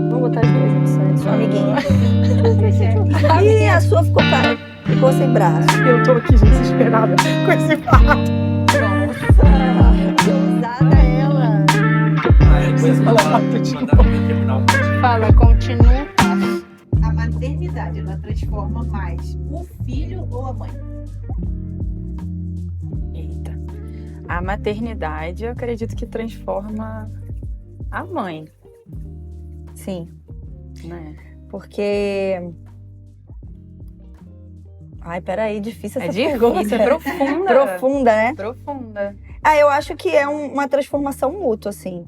Vamos botar as duas opções. Sua amiguinha. Ih, a sua ficou sem braço. Eu tô aqui desesperada com esse fato. Nossa, que ousada ela. Depois Fala, continua. A maternidade, ela transforma mais o filho ou a mãe? Eita. A maternidade, eu acredito que transforma a mãe, Sim, né? porque... Ai, peraí, difícil É essa difícil, pergunta. é profunda. Profunda, né? Profunda, Eu acho que é uma transformação mútua, assim.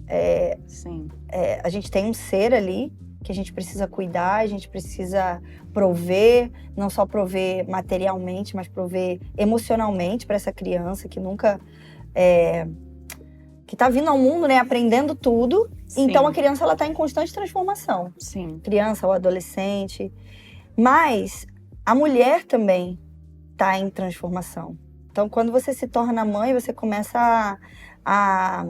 sim. A gente tem um ser ali que a gente precisa cuidar, a gente precisa prover, não só prover materialmente, mas prover emocionalmente para essa criança que nunca... que tá vindo ao mundo, né, aprendendo tudo. Sim. Então a criança, ela tá em constante transformação. Sim. Criança ou adolescente. Mas a mulher também tá em transformação. Então, quando você se torna mãe, você começa a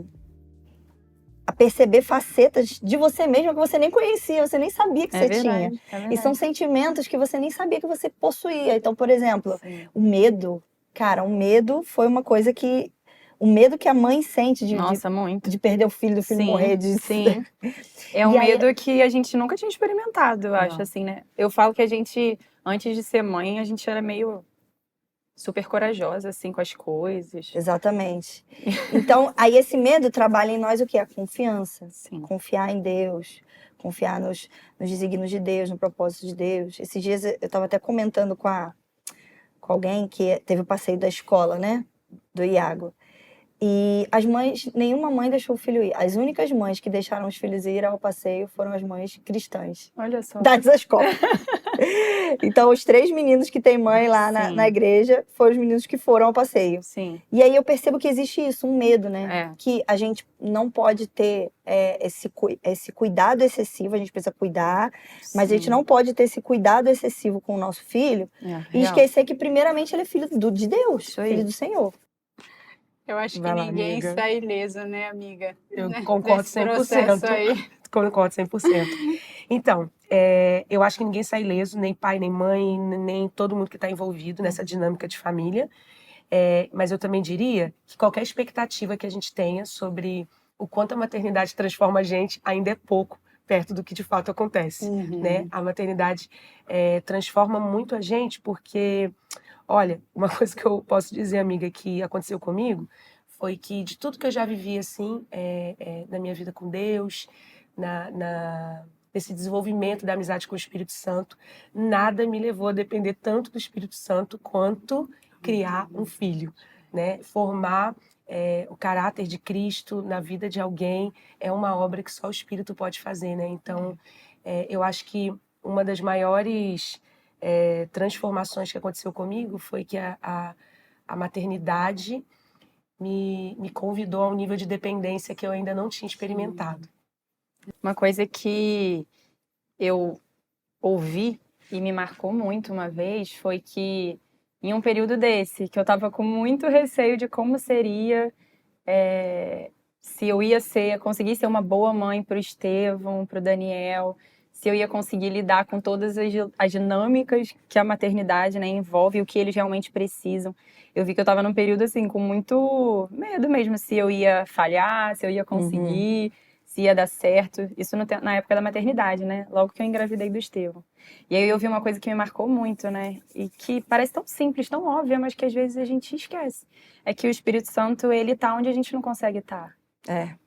perceber facetas de você mesma que você nem conhecia, você nem sabia que você tinha. E são sentimentos que você nem sabia que você possuía. Então, por exemplo, Sim. o medo. Cara, o medo foi uma coisa que... O medo que a mãe sente Nossa, muito. de perder o filho, do filho Sim, morrer. sim. É um E aí- medo que a gente nunca tinha experimentado, eu acho, Não. assim, né? Eu falo que a gente, antes de ser mãe, a gente era meio super corajosa, assim, com as coisas. Exatamente. Então, aí esse medo trabalha em nós o quê? A confiança. Sim. Confiar em Deus, confiar nos desígnios de Deus, no propósito de Deus. Esses dias eu estava até comentando com alguém que teve o passeio da escola, né? Do Iago. E as mães, nenhuma mãe deixou o filho ir. As únicas mães que deixaram os filhos ir ao passeio foram as mães cristãs Olha só. da escola. Então, os 3 meninos que têm mãe lá Sim. na igreja foram os meninos que foram ao passeio. Sim. E aí eu percebo que existe isso, um medo, né? É. Que a gente não pode ter esse cuidado excessivo, a gente precisa cuidar, mas a gente Sim. não pode ter esse cuidado excessivo com o nosso filho É, e real. esquecer que primeiramente ele é filho de Deus, Isso aí. filho do Senhor. Eu acho que ninguém amiga. sai ileso, né, amiga? Eu concordo Desse processo 100%. aí. Concordo 100%. Então, eu acho que ninguém sai ileso, nem pai, nem mãe, nem todo mundo que está envolvido nessa dinâmica de família. Mas eu também diria que qualquer expectativa que a gente tenha sobre o quanto a maternidade transforma a gente ainda é pouco perto do que de fato acontece. Né? A maternidade transforma muito a gente porque, olha, uma coisa que eu posso dizer, amiga, que aconteceu comigo foi que de tudo que eu já vivi assim, na minha vida com Deus, nesse desenvolvimento da amizade com o Espírito Santo, nada me levou a depender tanto do Espírito Santo quanto criar um filho, né? Formar o caráter de Cristo na vida de alguém é uma obra que só o Espírito pode fazer, né? Então, eu acho que uma das maiores transformações que aconteceu comigo foi que a maternidade me convidou a um nível de dependência que eu ainda não tinha experimentado. Uma coisa que eu ouvi e me marcou muito uma vez foi que em um período desse, que eu tava com muito receio de como seria, se eu ia conseguir ser uma boa mãe pro Estevão, pro Daniel, se eu ia conseguir lidar com todas as dinâmicas que a maternidade, né, envolve, o que eles realmente precisam. Eu vi que eu tava num período, assim, com muito medo mesmo, se eu ia falhar, se eu ia conseguir, se ia dar certo. Isso na época da maternidade, né? Logo que eu engravidei do Estevão. E aí eu vi uma coisa que me marcou muito, né? E que parece tão simples, tão óbvia, mas que às vezes a gente esquece. É que o Espírito Santo, ele tá onde a gente não consegue estar.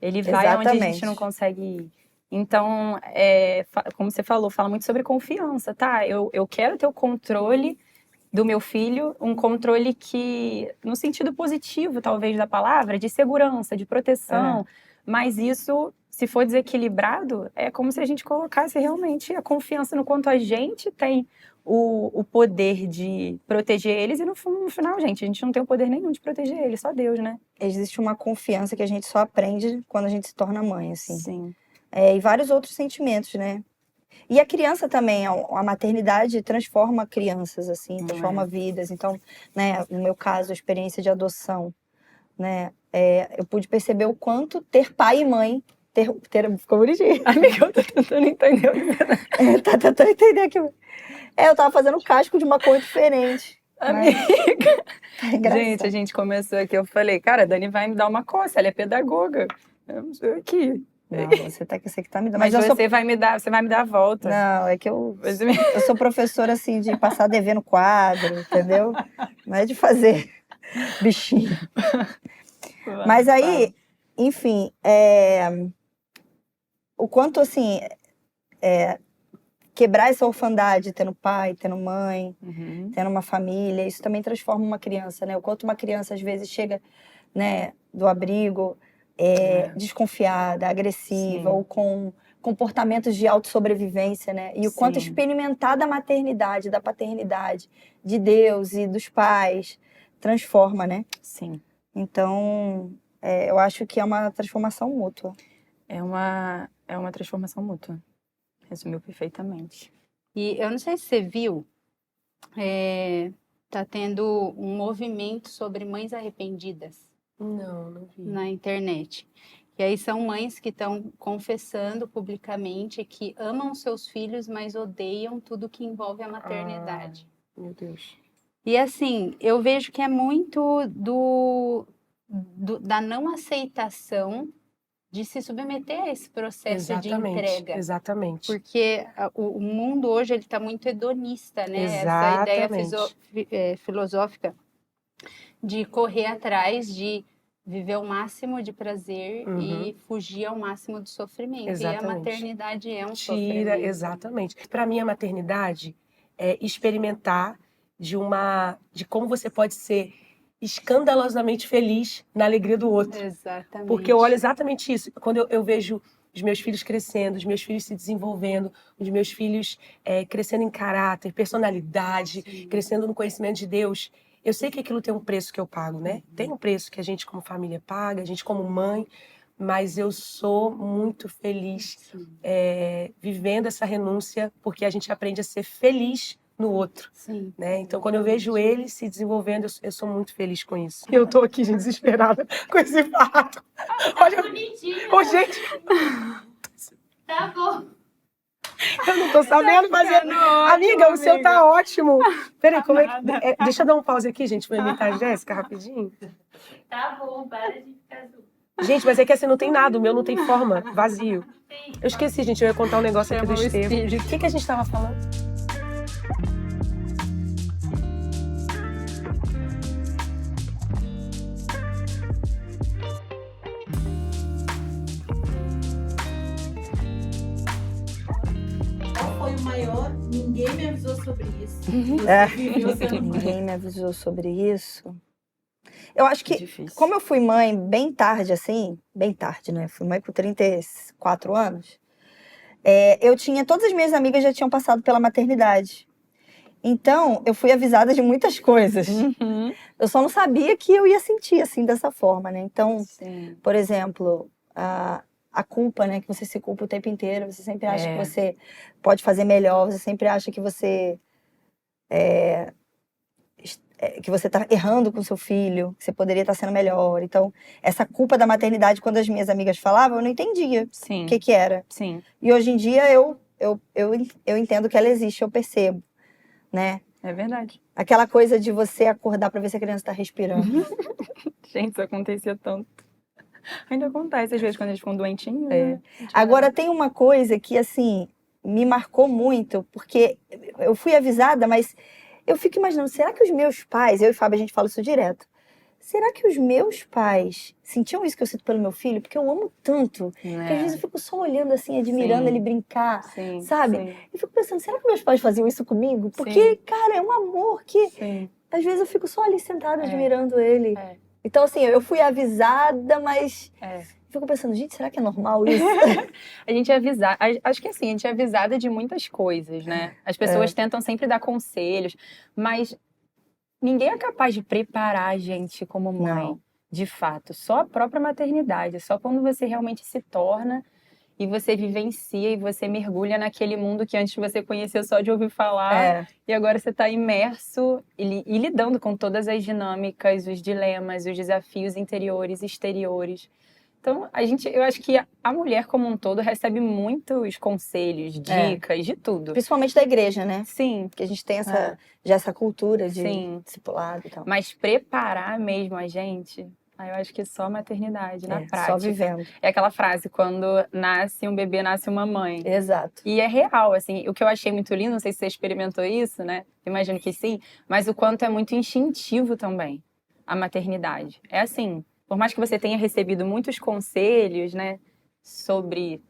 Ele vai onde a gente não consegue ir. Então, como você falou, fala muito sobre confiança, tá? Eu quero ter o controle do meu filho, um controle que, no sentido positivo, talvez, da palavra, de segurança, de proteção. Mas isso, se for desequilibrado, é como se a gente colocasse realmente a confiança no quanto a gente tem o poder de proteger eles. E no final, gente, a gente não tem o poder nenhum de proteger eles, só Deus, né? Existe uma confiança que a gente só aprende quando a gente se torna mãe, assim. Sim. E vários outros sentimentos, né? E a criança também, a maternidade transforma crianças, assim, transforma vidas. Então, né, no meu caso, a experiência de adoção. né? Eu pude perceber o quanto ter pai e mãe, ficou bonitinho. Amiga, eu tô tentando entender. Tá tentando entender aqui. Eu tava fazendo casco de uma cor diferente. Amiga. Tá engraçado. Gente, a gente começou aqui, eu falei, cara, a Dani vai me dar uma coça, ela é pedagoga. Eu estou aqui. Não, você que tá me dando. Mas eu você vai me dar a volta. Não, é que eu sou professora, assim, de passar dever no quadro, entendeu? Não é de fazer bichinho. Mas aí, enfim, o quanto, assim, quebrar essa orfandade, tendo pai, tendo mãe, tendo uma família, isso também transforma uma criança, né? O quanto uma criança, às vezes, chega, né, do abrigo desconfiada, agressiva, Sim. ou com comportamentos de autossobrevivência, né? E o quanto Sim. experimentar da maternidade, da paternidade, de Deus e dos pais, transforma, né? Sim. Então, eu acho que é uma transformação mútua. É uma transformação mútua. Resumiu perfeitamente. E eu não sei se você viu, tá tendo um movimento sobre mães arrependidas Não vi. na internet. E aí são mães que estão confessando publicamente que amam seus filhos, mas odeiam tudo que envolve a maternidade. Meu Deus. E assim, eu vejo que é muito da não aceitação de se submeter a esse processo de entrega. Exatamente. Porque o mundo hoje ele está muito hedonista, né? Exatamente. Essa ideia filosófica de correr atrás, de viver o máximo de prazer e fugir ao máximo do sofrimento. Exatamente. E a maternidade é um Tira, sofrimento. exatamente. Para mim, a maternidade é experimentar de como você pode ser escandalosamente feliz na alegria do outro. Exatamente. Porque eu olho exatamente isso. Quando eu vejo os meus filhos crescendo, os meus filhos se desenvolvendo, os meus filhos crescendo em caráter, personalidade, crescendo no conhecimento de Deus, eu sei que aquilo tem um preço que eu pago, né? Tem um preço que a gente como família paga, a gente como mãe, mas eu sou muito feliz vivendo essa renúncia, porque a gente aprende a ser feliz no outro. Sim. Né? Então, quando eu vejo ele se desenvolvendo, eu sou muito feliz com isso. Eu tô aqui, gente, desesperada com esse fato. Olha, ô, gente, Tá bom. eu não tô sabendo fazer. Amiga, o seu tá ótimo. Peraí, como é que. Deixa eu dar um pause aqui, gente, pra imitar a Jéssica rapidinho. Tá bom, para de ficar azul. Gente, mas é que assim não tem nada, o meu não tem forma, vazio. Eu esqueci, gente, eu ia contar um negócio aqui do Estevam. O que a gente tava falando? Qual foi o maior? Ninguém me avisou sobre isso. Viveu sendo mãe. Ninguém me avisou sobre isso. Eu acho que, Difícil. como eu fui mãe bem tarde, assim, bem tarde, né? Fui mãe com 34 anos. Todas as minhas amigas já tinham passado pela maternidade. Então, eu fui avisada de muitas coisas. Eu só não sabia que eu ia sentir, assim, dessa forma, né? Então, Sim. por exemplo, a culpa, né? Que você se culpa o tempo inteiro. Você sempre acha que você pode fazer melhor. Você sempre acha que você tá errando com seu filho, que você poderia estar sendo melhor. Então, essa culpa da maternidade, quando as minhas amigas falavam, eu não entendia Sim. o que era. Sim. E hoje em dia, eu entendo que ela existe, eu percebo, né? É verdade. Aquela coisa de você acordar pra ver se a criança está respirando. Gente, isso acontecia tanto. Ainda acontece às vezes quando eles ficam doentinhos. Né? Agora, tem uma coisa que, assim, me marcou muito, porque eu fui avisada, mas eu fico imaginando, será que os meus pais, eu e Fábio, a gente fala isso direto, será que os meus pais sentiam isso que eu sinto pelo meu filho? Porque eu amo tanto, que às vezes eu fico só olhando assim, admirando ele brincar, Sim, sabe? sim. E fico pensando, será que meus pais faziam isso comigo? Porque, cara, é um amor que, Sim. às vezes eu fico só ali sentada admirando ele. É. Então, assim, eu fui avisada, mas É. fico pensando, gente, será que é normal isso? A gente é avisada, acho que assim, a gente é avisada de muitas coisas, né? As pessoas tentam sempre dar conselhos, mas ninguém é capaz de preparar a gente como mãe, Não. de fato. Só a própria maternidade, só quando você realmente se torna e você vivencia e você mergulha naquele mundo que antes você conheceu só de ouvir falar, e agora você está imerso e lidando com todas as dinâmicas, os dilemas, os desafios interiores e exteriores. Então, eu acho que a mulher como um todo recebe muitos conselhos, dicas, de tudo. Principalmente da igreja, né? Sim. Porque a gente tem já essa cultura de Sim. discipulado e tal. Mas preparar mesmo a gente, eu acho que só a maternidade, na prática. Só vivendo. É aquela frase, quando nasce um bebê, nasce uma mãe. Exato. E é real, assim, o que eu achei muito lindo, não sei se você experimentou isso, né? Imagino que sim, mas o quanto é muito instintivo também a maternidade. É assim, por mais que você tenha recebido muitos conselhos, né, sobre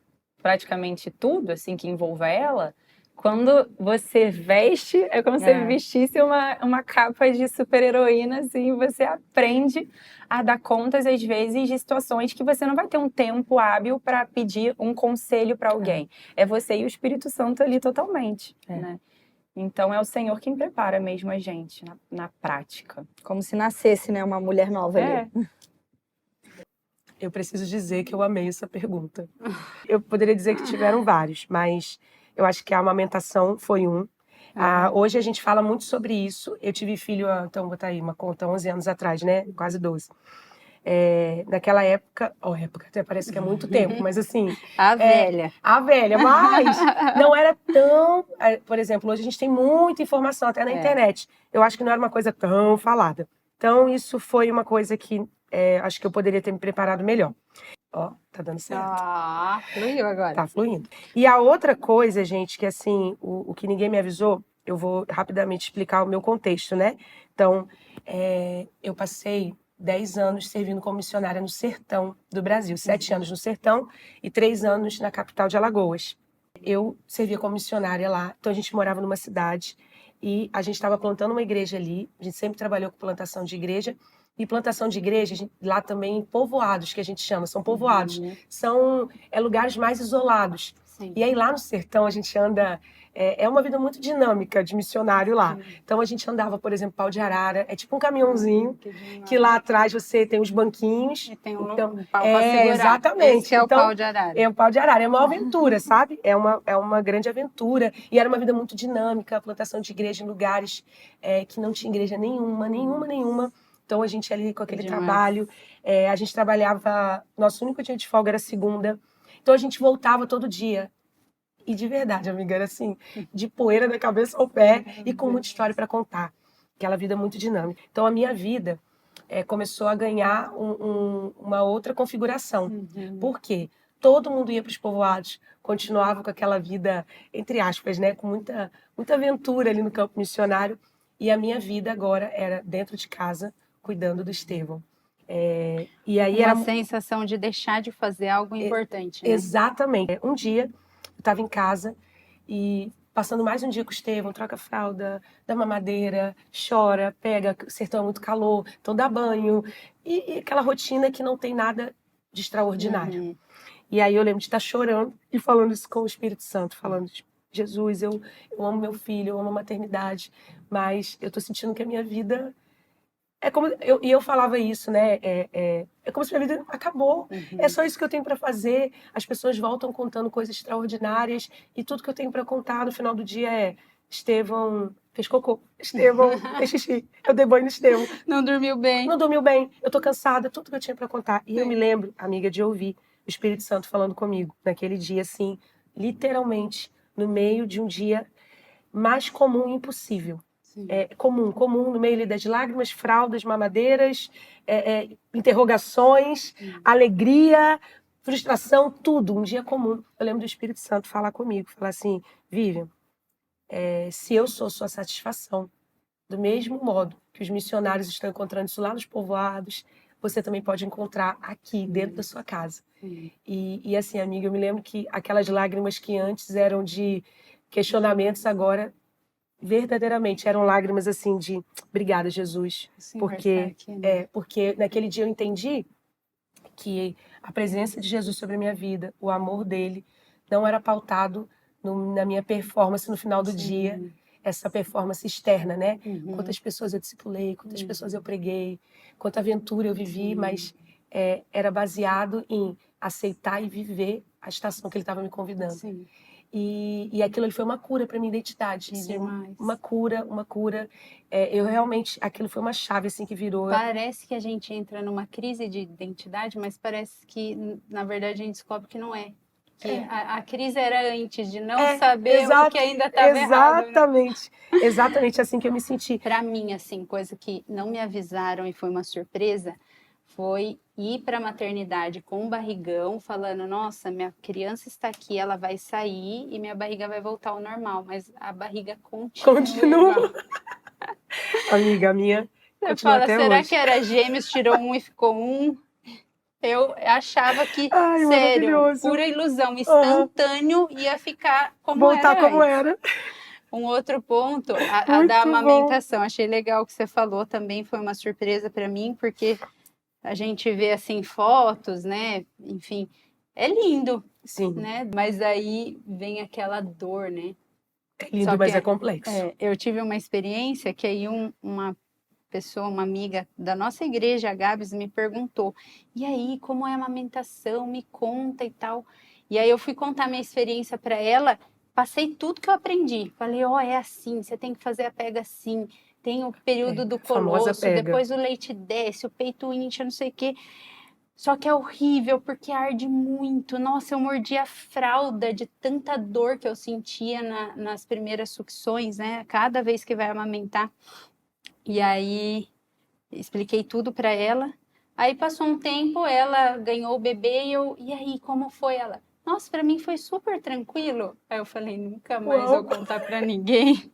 praticamente tudo, assim, que envolva ela, quando você veste, é como se você vestisse uma capa de super-heroína, assim, você aprende a dar contas, às vezes, de situações que você não vai ter um tempo hábil para pedir um conselho para alguém. É você e o Espírito Santo ali totalmente, né? Então, é o Senhor quem prepara mesmo a gente na prática. Como se nascesse, né, uma mulher nova ali. Eu preciso dizer que eu amei essa pergunta. Eu poderia dizer que tiveram vários, mas eu acho que a amamentação foi um. Hoje a gente fala muito sobre isso. Eu tive filho, então vou botar aí uma conta, 11 anos atrás, né? Quase 12. Naquela época, época até parece que é muito tempo, mas assim... A velha. A velha, mas não era tão... Por exemplo, hoje a gente tem muita informação, até na internet. Eu acho que não era uma coisa tão falada. Então, isso foi uma coisa que acho que eu poderia ter me preparado melhor. Tá dando certo. Fluiu agora. Tá fluindo. E a outra coisa, gente, que assim, o que ninguém me avisou, eu vou rapidamente explicar o meu contexto, né? Então, eu passei 10 anos servindo como missionária no sertão do Brasil. 7 anos no sertão e 3 anos na capital de Alagoas. Eu servia como missionária lá. Então, a gente morava numa cidade e a gente estava plantando uma igreja ali. A gente sempre trabalhou com plantação de igreja. E plantação de igreja, lá também povoados, que a gente chama, são povoados. São lugares mais isolados. Sim. E aí lá no sertão a gente anda... É uma vida muito dinâmica de missionário lá. Então a gente andava, por exemplo, pau de arara. É tipo um caminhãozinho que lá atrás você tem os banquinhos. E tem um então, pau pra segurar. Exatamente. Esse é então, o pau de arara. É o pau de arara. É uma aventura, sabe? É uma grande aventura. E era uma vida muito dinâmica. A plantação de igreja em lugares que não tinha igreja nenhuma. Então, a gente ali com aquele trabalho, a gente trabalhava, nosso único dia de folga era segunda. Então, a gente voltava todo dia. E de verdade, amiga, era assim, de poeira da cabeça ao pé e com muita história para contar. Aquela vida muito dinâmica. Então, a minha vida começou a ganhar uma outra configuração. Por quê? Todo mundo ia para os povoados, continuava com aquela vida, entre aspas, né, com muita aventura ali no campo missionário. E a minha vida agora era dentro de casa, cuidando do Estevão. E aí Uma sensação de deixar de fazer algo importante, né? Exatamente. Um dia, eu estava em casa e passando mais um dia com o Estevão, troca a fralda, dá mamadeira, chora, pega, o sertão é muito calor, então dá banho. E aquela rotina que não tem nada de extraordinário. E aí eu lembro de estar chorando e falando isso com o Espírito Santo, falando, Jesus, eu amo meu filho, eu amo a maternidade, mas eu tô sentindo que a minha vida... eu falava isso, né? É como se minha vida acabou. É só isso que eu tenho para fazer. As pessoas voltam contando coisas extraordinárias e tudo que eu tenho para contar no final do dia é Estevão fez cocô, Estevão fez xixi, eu dei banho no Estevão. Não dormiu bem. Não dormiu bem, eu tô cansada, tudo que eu tinha para contar. E eu me lembro, amiga, de ouvir o Espírito Santo falando comigo naquele dia, assim, literalmente, no meio de um dia mais comum e impossível. Comum, no meio ali das lágrimas, fraldas, mamadeiras, interrogações, alegria, frustração, tudo, um dia comum. Eu lembro do Espírito Santo falar comigo, falar assim, Vivian, se eu sou sua satisfação, do mesmo modo que os missionários estão encontrando isso lá nos povoados, você também pode encontrar aqui, dentro da sua casa. E assim, amiga, eu me lembro que aquelas lágrimas que antes eram de questionamentos, agora verdadeiramente eram lágrimas assim de obrigada, Jesus, porque porque naquele dia eu entendi que a presença de Jesus sobre a minha vida, o amor dele, não era pautado na minha performance no final do dia, essa performance externa, né? Quantas pessoas eu discipulei, quantas pessoas eu preguei, quanta aventura eu vivi, mas era baseado em aceitar e viver a estação que ele estava me convidando. Sim. E aquilo ali foi uma cura para minha identidade. Demais. Uma cura. Eu realmente, aquilo foi uma chave assim que virou. Parece que a gente entra numa crise de identidade, mas parece que, na verdade, a gente descobre que não é. Que a crise era antes de não saber o que ainda estava errado. Exatamente. Exatamente assim que eu me senti. Para mim, assim, coisa que não me avisaram e foi uma surpresa, foi ir para a maternidade com um barrigão, falando, nossa, minha criança está aqui, ela vai sair e minha barriga vai voltar ao normal, mas a barriga continua. Amiga, a minha Você continua fala, até será hoje. que era gêmeos, tirou um e ficou um? Eu achava que, Ai, sério, maravilhoso. pura ilusão, instantâneo, ia ficar como Voltar era como antes. era. Um outro ponto, a Muito da bom. amamentação. Achei legal o que você falou também, foi uma surpresa para mim, porque a gente vê assim fotos, né? Enfim, é lindo, Sim, né? Mas aí vem aquela dor, né? é lindo, Só mas que é complexo. eu tive uma experiência que aí uma pessoa, uma amiga da nossa igreja, a Gabs, me perguntou: e aí, como é a amamentação? Me conta e tal. E aí eu fui contar minha experiência para ela, passei tudo que eu aprendi. Falei: ó, é assim, você tem que fazer a pega assim. Tem o período do famosa colosso, pega. depois o leite desce, o peito incha, não sei o quê. Só que é horrível porque arde muito. Nossa, eu mordi a fralda de tanta dor que eu sentia nas primeiras sucções, né? Cada vez que vai amamentar. E aí expliquei tudo para ela. Aí passou um tempo, ela ganhou o bebê e aí, como foi ela? Nossa, para mim foi super tranquilo. Aí eu falei, nunca mais vou contar para ninguém.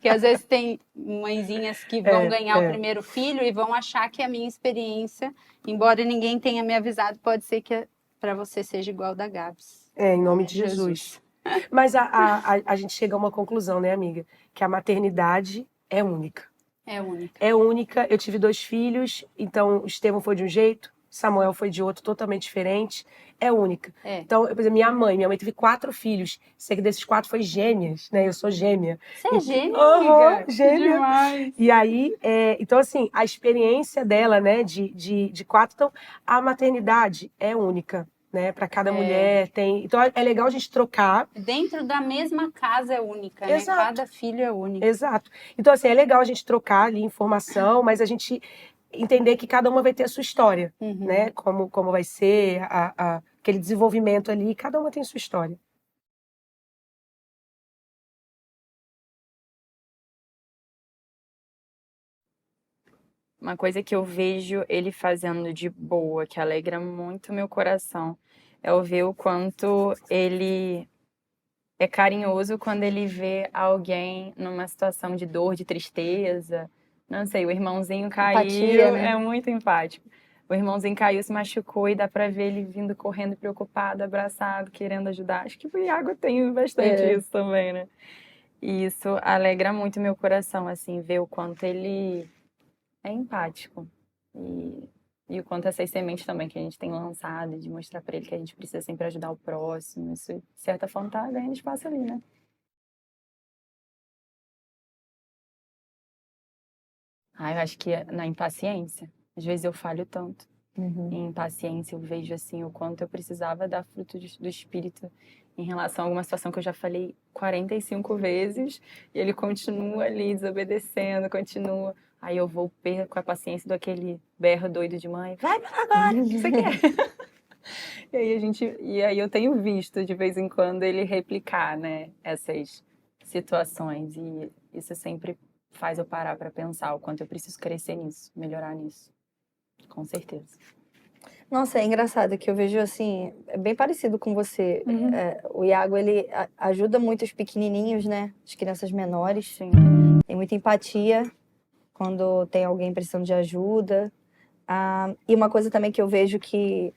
Que às vezes tem mãezinhas que vão ganhar o primeiro filho e vão achar que a minha experiência, embora ninguém tenha me avisado, pode ser que para você seja igual da Gabs. Em nome de Jesus. Mas a gente chega a uma conclusão, né, amiga? Que a maternidade é única. É única. É única. Eu tive 2 filhos, então o Estevão foi de um jeito, Samuel foi de outro, totalmente diferente. É única. Então, por exemplo, minha mãe teve 4 filhos. Sei que desses 4 foi gêmeas, né? Eu sou gêmea. Você é gêmea, amiga? Gêmea. Demais. E aí, então assim, a experiência dela, né, de 4, então, a maternidade é única. Né, para cada mulher tem. Então é legal a gente trocar. Dentro da mesma casa é única, Exato. né? Cada filho é único. Exato. Então, assim, é legal a gente trocar ali informação, mas a gente entender que cada uma vai ter a sua história, né? Como vai ser aquele desenvolvimento ali, cada uma tem sua história. Uma coisa que eu vejo ele fazendo de boa, que alegra muito meu coração, é eu ver o quanto ele é carinhoso quando ele vê alguém numa situação de dor, de tristeza. Não sei, o irmãozinho caiu, Empatia, né? é muito empático. O irmãozinho caiu, se machucou e dá pra ver ele vindo correndo, preocupado, abraçado, querendo ajudar. Acho que o Iago tem bastante isso também, né? E isso alegra muito meu coração, assim, ver o quanto ele é empático. E o quanto essas sementes também que a gente tem lançado, de mostrar para ele que a gente precisa sempre ajudar o próximo. Isso, de certa forma, tá ganhando espaço ali, né? Eu acho que na impaciência. Às vezes eu falho tanto. Em impaciência eu vejo, assim, o quanto eu precisava dar fruto do Espírito em relação a alguma situação que eu já falei 45 vezes e ele continua ali desobedecendo, continua. Aí eu vou perco a paciência daquele berro doido de mãe. Vai pra agora, o que você quer? E aí eu tenho visto de vez em quando ele replicar, né, essas situações e isso sempre faz eu parar para pensar o quanto eu preciso crescer nisso, melhorar nisso. Com certeza. Nossa, é engraçado que eu vejo assim, é bem parecido com você. O Iago, ele ajuda muito os pequenininhos, né? As crianças menores. Sim. Tem muita empatia quando tem alguém precisando de ajuda. E uma coisa também que eu vejo que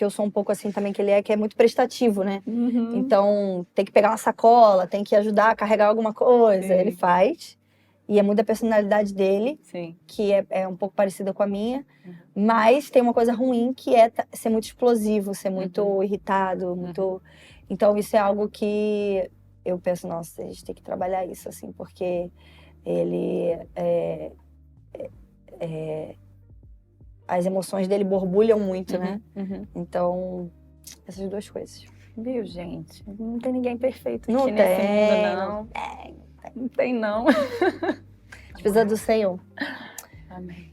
eu sou um pouco assim também, que é muito prestativo, né? Então, tem que pegar uma sacola, tem que ajudar a carregar alguma coisa, ele faz. E é muito da personalidade dele, que é um pouco parecida com a minha. Mas tem uma coisa ruim, que é ser muito explosivo, ser muito irritado, muito... Então, isso é algo que eu penso, nossa, a gente tem que trabalhar isso, assim, porque ele as emoções dele borbulham muito, né? Uhum. Então, essas duas coisas. Viu, gente? Não tem ninguém perfeito Não aqui nesse tem, mundo, não tem, não. A gente precisa do Senhor. Amém.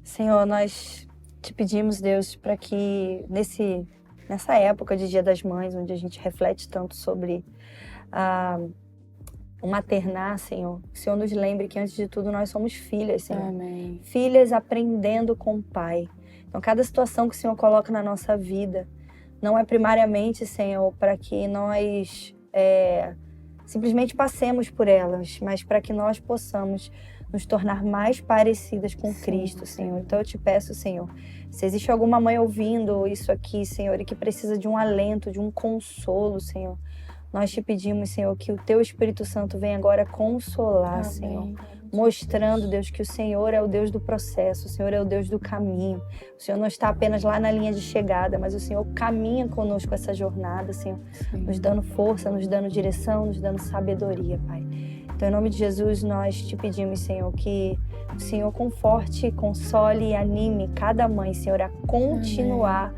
Senhor, nós te pedimos, Deus, para que nessa época de Dia das Mães, onde a gente reflete tanto sobre o maternar, Senhor, que o Senhor nos lembre que, antes de tudo, nós somos filhas, Senhor. Amém. Filhas aprendendo com o Pai. Então, cada situação que o Senhor coloca na nossa vida não é primariamente, Senhor, para que nós simplesmente passemos por elas, mas para que nós possamos nos tornar mais parecidas com Cristo, Senhor. Então eu te peço, Senhor, se existe alguma mãe ouvindo isso aqui, Senhor, e que precisa de um alento, de um consolo, Senhor, nós te pedimos, Senhor, que o Teu Espírito Santo venha agora consolar, Amém. Senhor, mostrando, Deus, que o Senhor é o Deus do processo, o Senhor é o Deus do caminho. O Senhor não está apenas lá na linha de chegada, mas o Senhor caminha conosco essa jornada, Senhor, nos dando força, nos dando direção, nos dando sabedoria, Pai. Então, em nome de Jesus, nós te pedimos, Senhor, que o Senhor conforte, console e anime cada mãe, Senhor, a continuar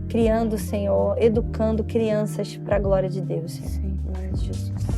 criando, Senhor, educando crianças para a glória de Deus, Senhor. Em nome de Jesus.